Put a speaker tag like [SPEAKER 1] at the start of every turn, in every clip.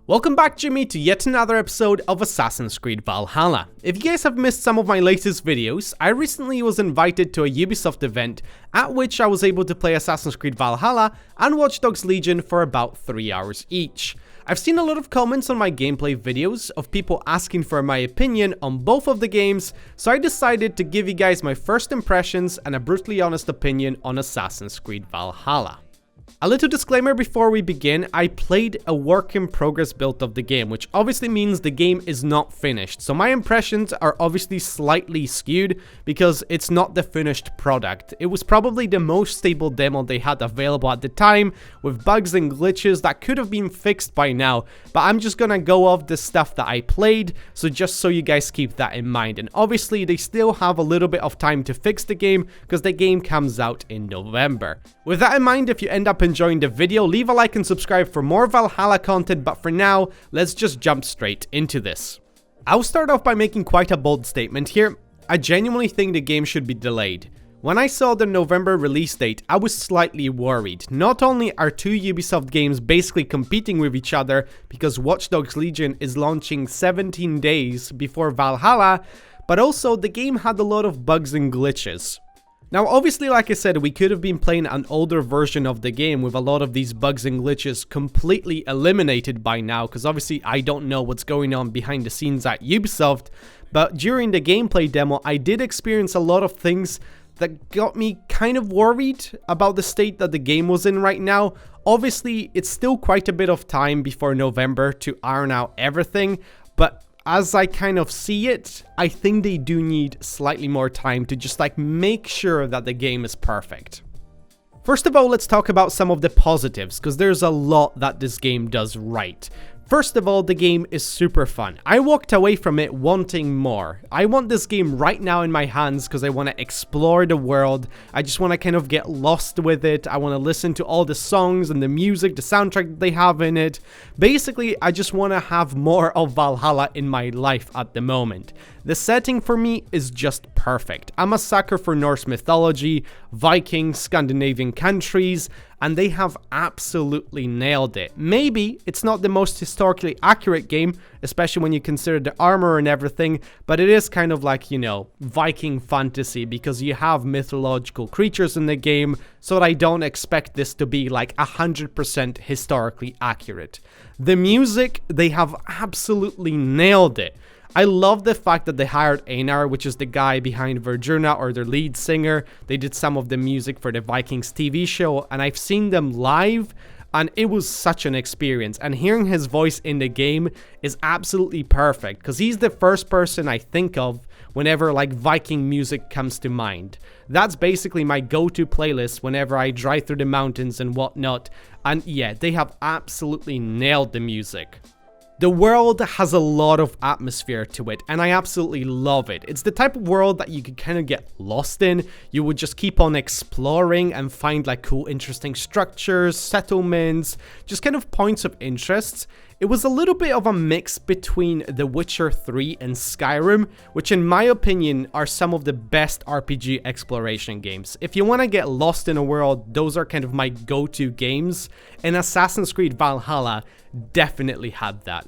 [SPEAKER 1] Welcome back, Jimmy, to yet another episode of Assassin's Creed Valhalla. If you guys have missed some of my latest videos, I recently was invited to a Ubisoft event at which I was able to play Assassin's Creed Valhalla and Watch Dogs Legion for about 3 hours each. I've seen a lot of comments on my gameplay videos of people asking for my opinion on both of the games, so I decided to give you guys my first impressions and a brutally honest opinion on Assassin's Creed Valhalla. A little disclaimer before we begin, I played a work in progress build of the game, which obviously means the game is not finished, so my impressions are obviously slightly skewed because it's not the finished product. It was probably the most stable demo they had available at the time, with bugs and glitches that could have been fixed by now, but I'm just gonna go off the stuff that I played, so just so you guys keep that in mind. And obviously they still have a little bit of time to fix the game because the game comes out in November. With that in mind, if you end up enjoying the video, leave a like and subscribe for more Valhalla content, but for now, let's just jump straight into this. I'll start off by making quite a bold statement here. I genuinely think the game should be delayed. When I saw the November release date, I was slightly worried. Not only are two Ubisoft games basically competing with each other because Watch Dogs Legion is launching 17 days before Valhalla, but also the game had a lot of bugs and glitches. Now obviously, like I said, we could have been playing an older version of the game with a lot of these bugs and glitches completely eliminated by now, because obviously I don't know what's going on behind the scenes at Ubisoft, but during the gameplay demo I did experience a lot of things that got me kind of worried about the state that the game was in right now. Obviously it's still quite a bit of time before November to iron out everything, but as I kind of see it, I think they do need slightly more time to just make sure that the game is perfect. First of all, let's talk about some of the positives, because there's a lot that this game does right. First of all, the game is super fun. I walked away from it wanting more. I want this game right now in my hands because I want to explore the world. I just want to kind of get lost with it. I want to listen to all the songs and the music, the soundtrack that they have in it. Basically, I just want to have more of Valhalla in my life at the moment. The setting for me is just perfect. I'm a sucker for Norse mythology, Vikings, Scandinavian countries, and they have absolutely nailed it. Maybe it's not the most historically accurate game, especially when you consider the armor and everything, but it is kind of like, you know, Viking fantasy because you have mythological creatures in the game, so I don't expect this to be 100% historically accurate. The music, they have absolutely nailed it. I love the fact that they hired Einar, which is the guy behind Verdurna, or their lead singer. They did some of the music for the Vikings TV show, and I've seen them live, and it was such an experience. And hearing his voice in the game is absolutely perfect, because he's the first person I think of whenever Viking music comes to mind. That's basically my go-to playlist whenever I drive through the mountains and whatnot, and yeah, they have absolutely nailed the music. The world has a lot of atmosphere to it, and I absolutely love it. It's the type of world that you could kind of get lost in. You would just keep on exploring and find cool, interesting structures, settlements, just kind of points of interest. It was a little bit of a mix between The Witcher 3 and Skyrim, which in my opinion are some of the best RPG exploration games. If you want to get lost in a world, those are kind of my go-to games, and Assassin's Creed Valhalla definitely had that.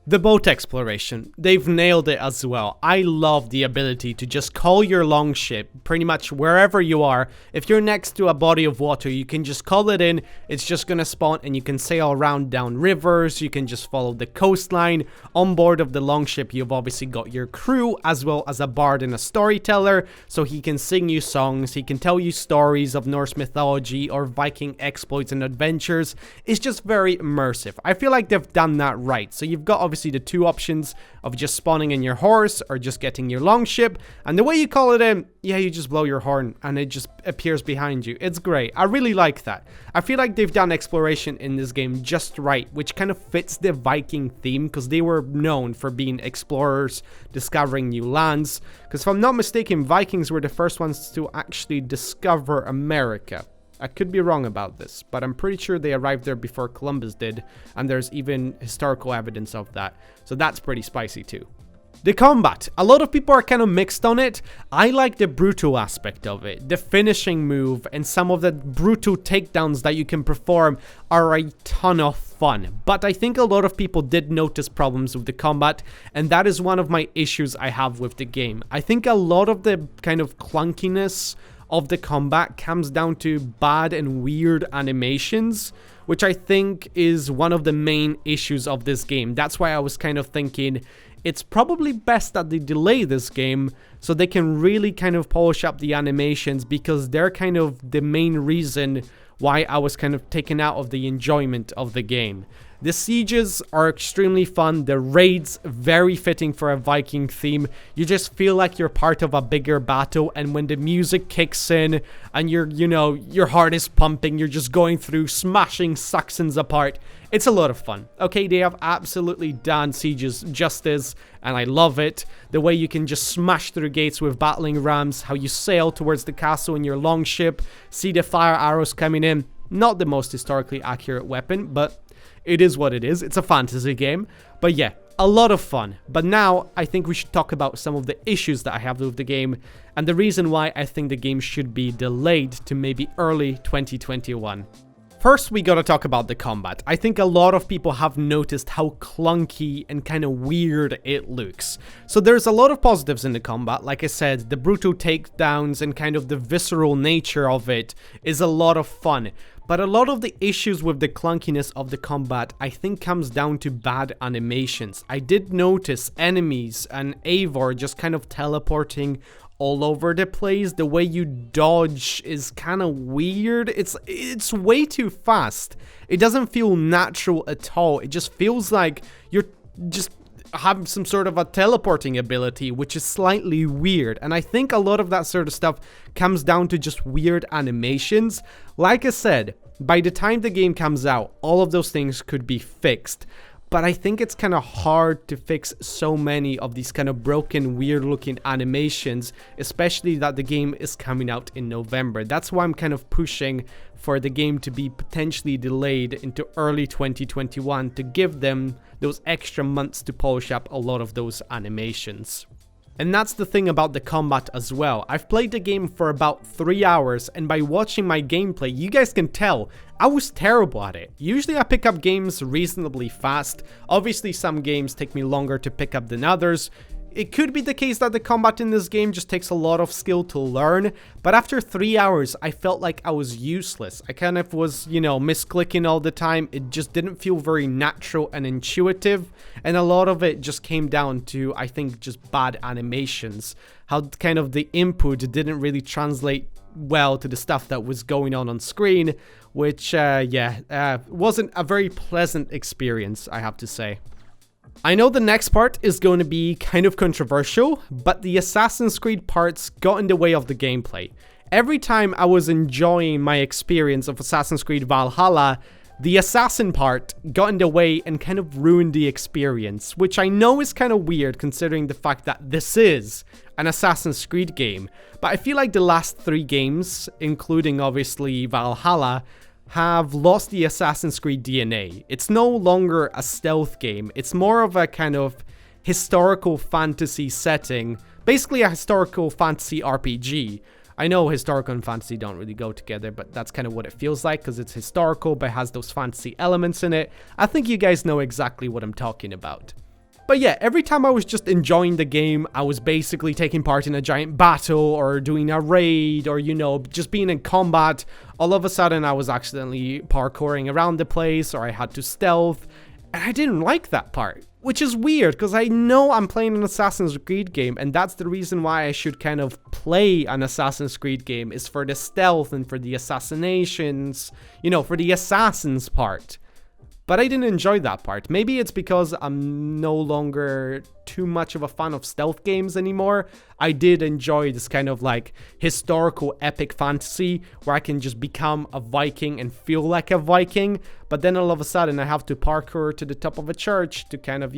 [SPEAKER 1] The boat exploration, they've nailed it as well. I love the ability to just call your longship pretty much wherever you are. If you're next to a body of water, you can just call it in, it's just gonna spawn, and you can sail around down rivers, you can just follow the coastline. On board of the longship, you've obviously got your crew, as well as a bard and a storyteller, so he can sing you songs, he can tell you stories of Norse mythology or Viking exploits and adventures. It's just very immersive. I feel like they've done that right. So you've got obviously the two options of just spawning in your horse or just getting your longship, and the way you call it in, yeah, you just blow your horn and it just appears behind you. It's great. I really like that. I feel like they've done exploration in this game just right, which kind of fits the Viking theme because they were known for being explorers, discovering new lands. Because if I'm not mistaken, Vikings were the first ones to actually discover America. I could be wrong about this, but I'm pretty sure they arrived there before Columbus did, and there's even historical evidence of that, so that's pretty spicy too. The combat. A lot of people are kind of mixed on it. I like the brutal aspect of it. The finishing move and some of the brutal takedowns that you can perform are a ton of fun. But I think a lot of people did notice problems with the combat, and that is one of my issues I have with the game. I think a lot of the kind of clunkiness of the combat comes down to bad and weird animations, which I think is one of the main issues of this game. That's why I was kind of thinking it's probably best that they delay this game so they can really kind of polish up the animations, because they're kind of the main reason why I was kind of taken out of the enjoyment of the game. The sieges are extremely fun, the raids very fitting for a Viking theme. You just feel like you're part of a bigger battle, and when the music kicks in and your heart is pumping, you're just going through smashing Saxons apart. It's a lot of fun. Okay, they have absolutely done sieges justice, and I love it. The way you can just smash through gates with battling rams, how you sail towards the castle in your longship, see the fire arrows coming in. Not the most historically accurate weapon, but it is what it is. It's a fantasy game. But yeah, a lot of fun. But now I think we should talk about some of the issues that I have with the game, and the reason why I think the game should be delayed to maybe early 2021. First, we gotta talk about the combat. I think a lot of people have noticed how clunky and kind of weird it looks. So there's a lot of positives in the combat. Like I said, the brutal takedowns and kind of the visceral nature of it is a lot of fun. But a lot of the issues with the clunkiness of the combat, I think, comes down to bad animations. I did notice enemies and Eivor just kind of teleporting all over the place. The way you dodge is kind of weird. It's way too fast. It doesn't feel natural at all. It just feels like you're just have some sort of a teleporting ability, which is slightly weird. And I think a lot of that sort of stuff comes down to just weird animations. Like I said, by the time the game comes out, all of those things could be fixed. But I think it's kind of hard to fix so many of these kind of broken, weird looking animations, especially that the game is coming out in November. That's why I'm kind of pushing for the game to be potentially delayed into early 2021 to give them those extra months to polish up a lot of those animations. And that's the thing about the combat as well. I've played the game for about 3 hours, and by watching my gameplay, you guys can tell I was terrible at it. Usually I pick up games reasonably fast. Obviously some games take me longer to pick up than others. It could be the case that the combat in this game just takes a lot of skill to learn, but after 3 hours, I felt like I was useless. I kind of was, misclicking all the time. It just didn't feel very natural and intuitive, and a lot of it just came down to, I think, just bad animations. How kind of the input didn't really translate well to the stuff that was going on screen, which, wasn't a very pleasant experience, I have to say. I know the next part is going to be kind of controversial, but the Assassin's Creed parts got in the way of the gameplay. Every time I was enjoying my experience of Assassin's Creed Valhalla, the assassin part got in the way and kind of ruined the experience, which I know is kind of weird considering the fact that this is an Assassin's Creed game. But I feel like the last 3 games, including obviously Valhalla, have lost the Assassin's Creed DNA. It's no longer a stealth game. It's more of a kind of historical fantasy setting. Basically a historical fantasy RPG. I know historical and fantasy don't really go together, but that's kind of what it feels like because it's historical but has those fantasy elements in it. I think you guys know exactly what I'm talking about. But yeah, every time I was just enjoying the game, I was basically taking part in a giant battle or doing a raid or, just being in combat. All of a sudden, I was accidentally parkouring around the place or I had to stealth. And I didn't like that part, which is weird because I know I'm playing an Assassin's Creed game. And that's the reason why I should kind of play an Assassin's Creed game, is for the stealth and for the assassinations, for the assassins part. But I didn't enjoy that part. Maybe it's because I'm no longer too much of a fan of stealth games anymore. I did enjoy this kind of like historical epic fantasy where I can just become a Viking and feel like a Viking. But then all of a sudden I have to parkour to the top of a church to kind of,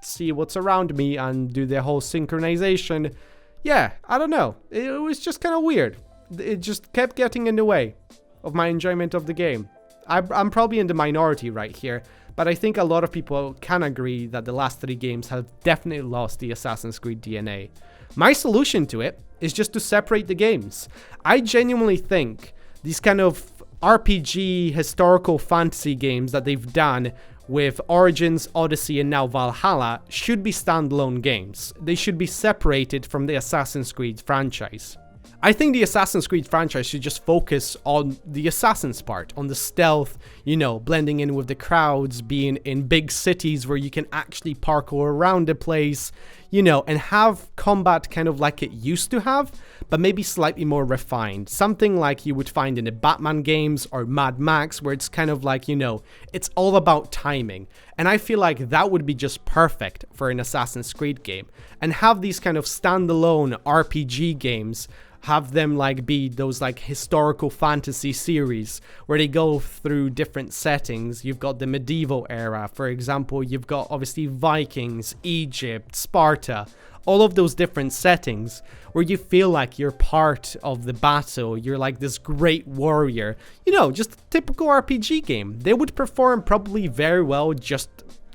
[SPEAKER 1] see what's around me and do the whole synchronization. Yeah, I don't know. It was just kind of weird. It just kept getting in the way of my enjoyment of the game. I'm probably in the minority right here, but I think a lot of people can agree that the last 3 games have definitely lost the Assassin's Creed DNA. My solution to it is just to separate the games. I genuinely think these kind of RPG historical fantasy games that they've done with Origins, Odyssey, and now Valhalla should be standalone games. They should be separated from the Assassin's Creed franchise. I think the Assassin's Creed franchise should just focus on the Assassin's part, on the stealth, you know, blending in with the crowds, being in big cities where you can actually parkour around the place, you know, and have combat kind of like it used to have, but maybe slightly more refined. Something like you would find in the Batman games or Mad Max, where it's kind of like, you know, it's all about timing. And I feel like that would be just perfect for an Assassin's Creed game. And have these kind of standalone RPG games, have them like be those like historical fantasy series where they go through different settings. You've got the medieval era, for example, you've got obviously Vikings, Egypt, Sparta, all of those different settings where you feel like you're part of the battle, you're like this great warrior, you know, just a typical RPG game. They would perform probably very well just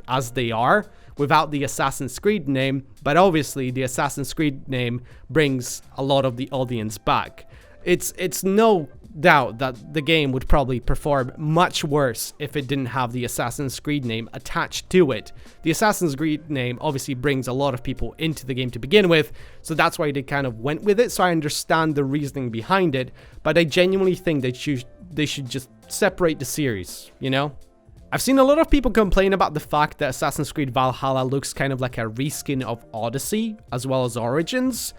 [SPEAKER 1] as they are, without the Assassin's Creed name, but obviously the Assassin's Creed name brings a lot of the audience back. It's no doubt that the game would probably perform much worse if it didn't have the Assassin's Creed name attached to it. The Assassin's Creed name obviously brings a lot of people into the game to begin with, so that's why they kind of went with it, so I understand the reasoning behind it, but I genuinely think that they should just separate the series, you know? I've seen a lot of people complain about the fact that Assassin's Creed Valhalla looks kind of like a reskin of Odyssey as well as Origins,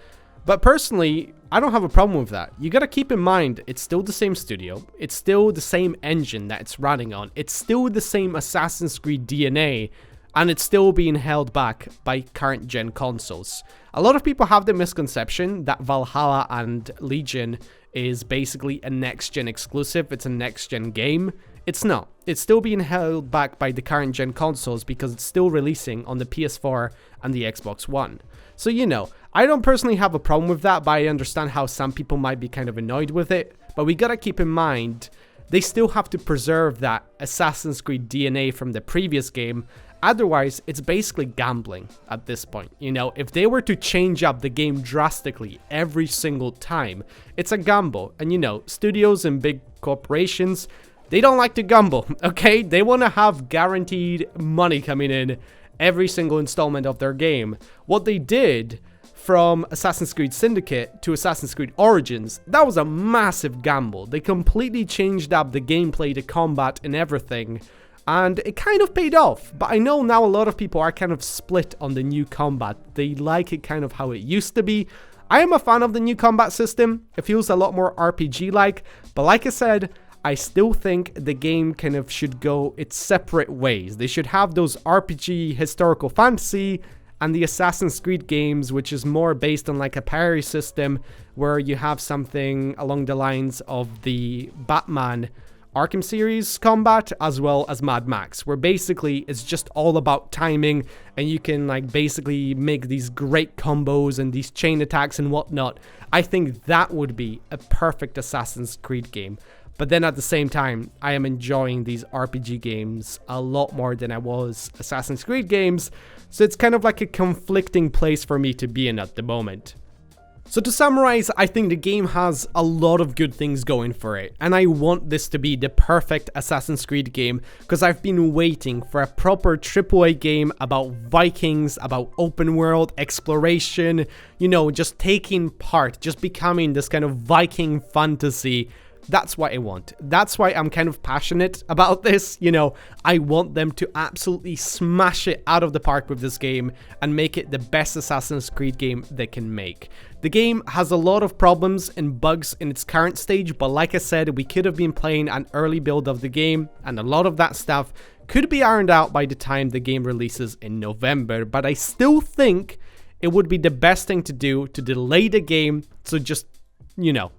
[SPEAKER 1] but personally, I don't have a problem with that. You gotta keep in mind, it's still the same studio, it's still the same engine that it's running on, it's still the same Assassin's Creed DNA, and it's still being held back by current gen consoles. A lot of people have the misconception that Valhalla and Legion is basically a next gen exclusive, it's a next gen game. It's not. It's still being held back by the current gen consoles because it's still releasing on the PS4 and the Xbox One. So, you know, I don't personally have a problem with that, but I understand how some people might be kind of annoyed with it. But we gotta keep in mind, they still have to preserve that Assassin's Creed DNA from the previous game. Otherwise, it's basically gambling at this point. You know, if they were to change up the game drastically every single time, it's a gamble. And you know, studios and big corporations, they don't like to gamble, okay? They want to have guaranteed money coming in every single installment of their game. What they did from Assassin's Creed Syndicate to Assassin's Creed Origins, that was a massive gamble. They completely changed up the gameplay, the combat, and everything, and it kind of paid off. But I know now a lot of people are kind of split on the new combat. They like it kind of how it used to be. I am a fan of the new combat system. It feels a lot more RPG-like, but like I said, I still think the game kind of should go its separate ways. They should have those RPG historical fantasy and the Assassin's Creed games, which is more based on like a parry system where you have something along the lines of the Batman Arkham series combat as well as Mad Max, where basically it's just all about timing and you can like basically make these great combos and these chain attacks and whatnot. I think that would be a perfect Assassin's Creed game. But then at the same time, I am enjoying these RPG games a lot more than I was Assassin's Creed games, so it's kind of like a conflicting place for me to be in at the moment. So to summarize, I think the game has a lot of good things going for it, and I want this to be the perfect Assassin's Creed game because I've been waiting for a proper AAA game about Vikings, about open world exploration, you know, just taking part, just becoming this kind of Viking fantasy. That's what I want. That's why I'm kind of passionate about this. You know, I want them to absolutely smash it out of the park with this game and make it the best Assassin's Creed game they can make. The game has a lot of problems and bugs in its current stage, but like I said, we could have been playing an early build of the game, and a lot of that stuff could be ironed out by the time the game releases in November, but I still think it would be the best thing to do to delay the game, so just, you know,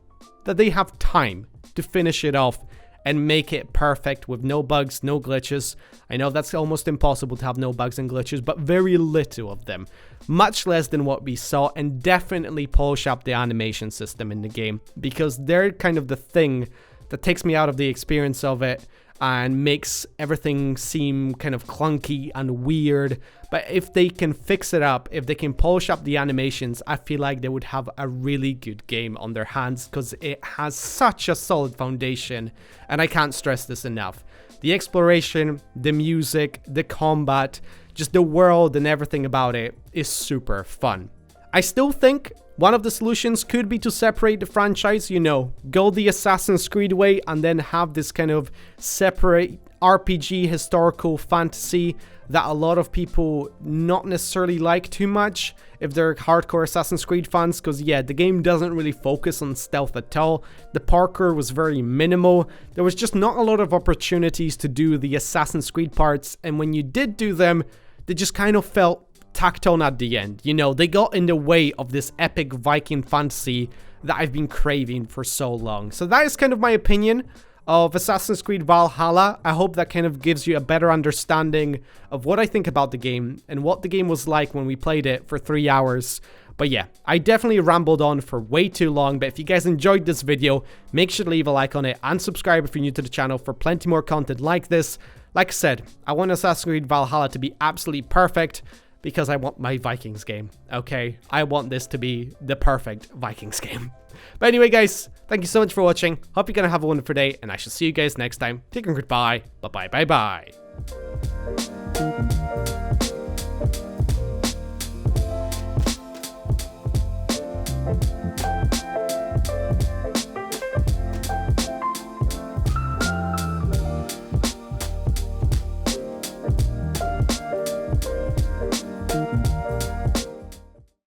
[SPEAKER 1] that they have time to finish it off and make it perfect with no bugs, no glitches. I know that's almost impossible to have no bugs and glitches, but very little of them. Much less than what we saw, and definitely polish up the animation system in the game, because they're kind of the thing that takes me out of the experience of it. and makes everything seem kind of clunky and weird. But if they can fix it up, if they can polish up the animations, I feel like they would have a really good game on their hands, because it has such a solid foundation, and I can't stress this enough. The exploration, the music, the combat, just the world and everything about it is super fun. I still think one of the solutions could be to separate the franchise, you know, go the Assassin's Creed way and then have this kind of separate RPG historical fantasy that a lot of people not necessarily like too much if they're hardcore Assassin's Creed fans, because yeah, the game doesn't really focus on stealth at all. The parkour was very minimal. There was just not a lot of opportunities to do the Assassin's Creed parts, and when you did do them, they just kind of felt tacked on at the end. You know, they got in the way of this epic Viking fantasy that I've been craving for so long. So that is kind of my opinion of Assassin's Creed Valhalla. I hope that kind of gives you a better understanding of what I think about the game and what the game was like when we played it for 3 hours. But yeah, I definitely rambled on for way too long, but if you guys enjoyed this video, make sure to leave a like on it and subscribe if you're new to the channel for plenty more content like this. Like I said, I want Assassin's Creed Valhalla to be absolutely perfect, because I want my Vikings game, okay? I want this to be the perfect Vikings game. But anyway, guys, thank you so much for watching. Hope you're gonna have a wonderful day, and I shall see you guys next time. Take care, goodbye. Bye-bye, bye-bye.